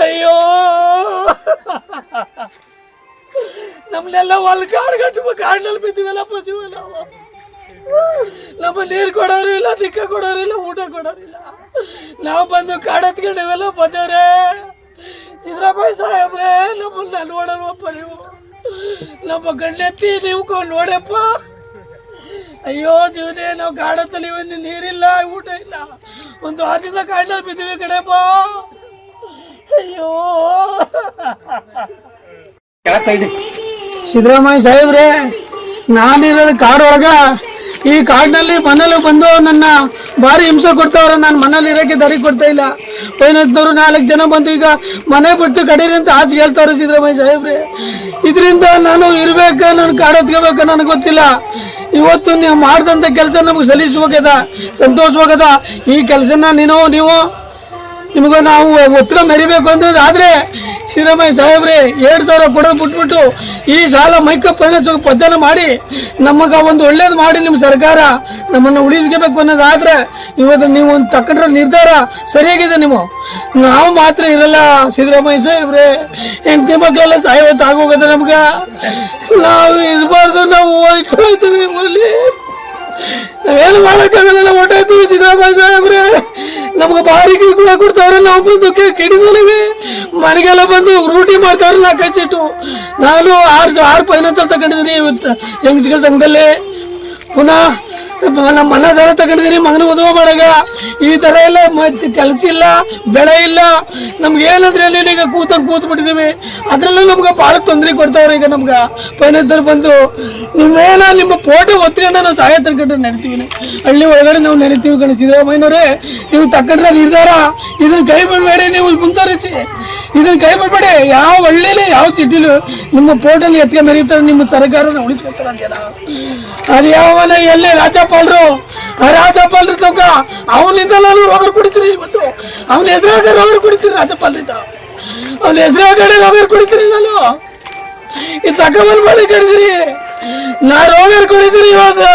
ಅಯ್ಯೋ ನಮ್ನೆಲ್ಲ ಹೊಲ್ ಕಾಡು ಕಟ್ಟು ಕಾಡಿನಲ್ಲಿ ಬಿದ್ದೀವಲ್ಲಪ್ಪ ಶಿವ. ನಮ್ಮ ನೀರು ಕೊಡೋರು ಇಲ್ಲ, ದಿಕ್ಕ ಕೊಡೋರು ಇಲ್ಲ, ಊಟ ಕೊಡೋರಿಲ್ಲ. ನಾವು ಬಂದು ಕಾಡತ್ಕೊಂಡಿವೆಲ್ಲ ಬಂದೇವ್ರೆ. ಸಿದ್ದರಾಮಯ್ಯ ಸಾಹೇಬ್ರೆ ನಮ್ಮನ್ನ ನೋಡಲ್ವಪ್ಪ ನೀವು, ನಮ್ಮ ಗಣ್ಣೆತ್ತಿ ನೀವು ನೋಡಪ್ಪ. ಅಯ್ಯೋ ಜೀವನೇ, ನಾವು ಕಾಡತ್ತಲ್ಲಿ ನೀರಿಲ್ಲ, ಊಟ ಇಲ್ಲ, ಒಂದು ವಾರದಿಂದ ಕಾಡಿನಲ್ಲಿ ಬಿದ್ದೀವಿ ಕಡೆಪ್ಪ. ಅಯ್ಯೋ ಸಿದ್ದರಾಮಯ್ಯ ಸಾಹೇಬ್ರೆ, ನಾನಿರೋದು ಕಾಡೊಳಗ. ಈ ಕಾಡಿನಲ್ಲಿ ಮನೇಲಿ ಬಂದು ನನ್ನ ಭಾರಿ ಹಿಂಸೆ ಕೊಡ್ತಾವ್ರೆ. ನಾನು ಮನೇಲಿ ಇರೋಕ್ಕೆ ದಾರಿ ಕೊಡ್ತಾ ಇಲ್ಲ. ಪೈನದವರು 4 ಜನ ಬಂದು ಈಗ ಮನೆ ಬಿಟ್ಟು ಕಡೀರಿ ಅಂತ ಆಚೆ ಹೇಳ್ತಾವ್ರೆ ಸಿದ್ದರಾಮಯ್ಯ ಸಾಹೇಬ್ರೆ. ಇದರಿಂದ ನಾನು ಇರ್ಬೇಕ, ನಾನು ಕಾಡೋತ್ಕೋಬೇಕ ನನಗೆ ಗೊತ್ತಿಲ್ಲ. ಇವತ್ತು ನೀವು ಮಾಡಿದಂಥ ಕೆಲಸ ನಮಗೆ ಸಲ್ಲಿಸುವಾಗದ, ಸಂತೋಷವಾಗದ. ಈ ಕೆಲಸನ ನಿಮಗೂ ನಾವು ಉತ್ತರ ಮೆರಿಬೇಕು ಅಂತಂದ್ರೆ ಆದರೆ ಸಿದ್ದರಾಮಯ್ಯ ಸಾಹೇಬ್ರೆ 2,000 ಕೊಡೋದು ಬಿಟ್ಬಿಟ್ಟು ಈ ಸಾಲ ಮೈಕ ಫೈನಾನ್ಸ್ ಪಜ್ಜನ ಮಾಡಿ ನಮಗೆ ಒಂದು ಒಳ್ಳೇದು ಮಾಡಿ ನಿಮ್ಮ ಸರ್ಕಾರ ನಮ್ಮನ್ನು ಉಳಿಸ್ಕೋಬೇಕು ಅನ್ನೋದಾದರೆ ಇವತ್ತು ನೀವು ಒಂದು ತಗೊಂಡ್ರೆ ನಿರ್ಧಾರ ಸರಿಯಾಗಿದೆ. ನಾವು ಮಾತ್ರ ಇರಲ್ಲ ಸಿದ್ದರಾಮಯ್ಯ ಸಾಹೇಬ್ರೆ. ಹೆಂಡತಿ ಮಕ್ಕಳೆಲ್ಲ ಸಾಯವತ್ತು ಆಗೋಗದ ನಮ್ಗೆ. ನಾವು ಇರಬಾರ್ದು, ನಾವು ಹೋಯ್ತೀವಿ ಮುರಳಿ, ನಾವೇನು ಮಾಡೋಕ್ಕಾಗಲ್ಲ, ಹೊಟ್ಟಾಯ್ತೀವಿ ಸಿದ್ದರಾಮಯ್ಯ ಸಾಹೇಬ್ರೆ. ನಮ್ಗೆ ಭಾರಿ ಕೂಡ ಕೊಡ್ತಾವ್ರೆ. ನಾವು ಬಂದು ಕೆಡಿದೀವಿ, ಮನೆಗೆಲ್ಲ ಬಂದು ರೂಟಿ ಮಾಡ್ತಾವ್ರೆ 4 ಚೀಟು. ನಾನು 6 ಫೈನಾನ್ಸ್ ತಗೊಂಡಿದ್ದೀನಿ ಇವತ್ತು ಹೆಂಗಸ್ಗಳ ಸಂಘದಲ್ಲಿ. ಪುನಃ ನಮ್ಮ ಮನ ಸಾಲ ತಗೊಂಡಿದ್ದೀನಿ ಮಗನ ಮದುವೆ ಮಾಡಾಗ. ಈ ಥರ ಎಲ್ಲ ಕೆಲಸ ಇಲ್ಲ, ಬೆಳೆ ಇಲ್ಲ. ನಮ್ಗೆ ಏನಂದ್ರೆ ಅಲ್ಲಿ ಈಗ ಕೂತು ಬಿಟ್ಟಿದ್ದೀವಿ. ಅದರಲ್ಲೂ ನಮ್ಗೆ ಭಾಳ ತೊಂದರೆ ಕೊಡ್ತಾವ್ರೆ. ಈಗ ನಮ್ಗೆ ಫೈನಾನ್ಸರ್ ಬಂದು ನಿಮ್ಮ ಫೋಟೋ ಒತ್ತಿಕೊಂಡು ನಾವು ಸಹಾಯ ತಗೊಂಡ್ರೆ ನೆನೆತೀವಿ, ಹಳ್ಳಿ ಒಳಗಡೆ ನಾವು ನೆನೆತೀವಿ ಕಣ. ಸಿದ್ದರಾಮಯ್ಯನವರೇ, ನೀವು ತಗೊಂಡ್ರೆ ನಿರ್ಧಾರ ಇದನ್ನ ಕೈ ಬಿಡಬೇಡಿ, ನೀವು ಮುಂದುವರಿಸಿ ಇದನ್ನ ಕೈ ಬಿಡಬೇಡಿ. ಯಾವ ಹಳ್ಳಿಲಿ ಯಾವ ಸಿಟಿಲು ನಿಮ್ಮ ಫೋಟೋಲಿ ಎತ್ಕೆ ಮೆರೀತಾರೆ, ನಿಮ್ಮ ಸರ್ಕಾರನ ಉಳಿಸ್ಕೊತಾರೆ ಜನ. ಅದು ಯಾವನ ಎಲ್ಲಿ ರಾಜ್ಯಪಾಲರು ತನಕ ಅವನಿಂದ ನಾನು ರೋಗರು ಕುಡಿತೀರಿ. ಇವತ್ತು ಅವನ ಹೆಸರಾಗ ರೋಗರು ಕುಡಿತೀರಿ, ರಾಜ್ಯಪಾಲರಿಂದ ಅವನ ಹೆಸರಾಗಡೆ ರೋಗರು ಕುಡಿತೀರಿ. ನಾನು ಈ ತಗೊಂಡ್ ಮಾಡಿ ಕಡಿದಿರಿ, ನಾ ರೋಗರು ಕುಡಿತೀರಿ ಇವತ್ತು.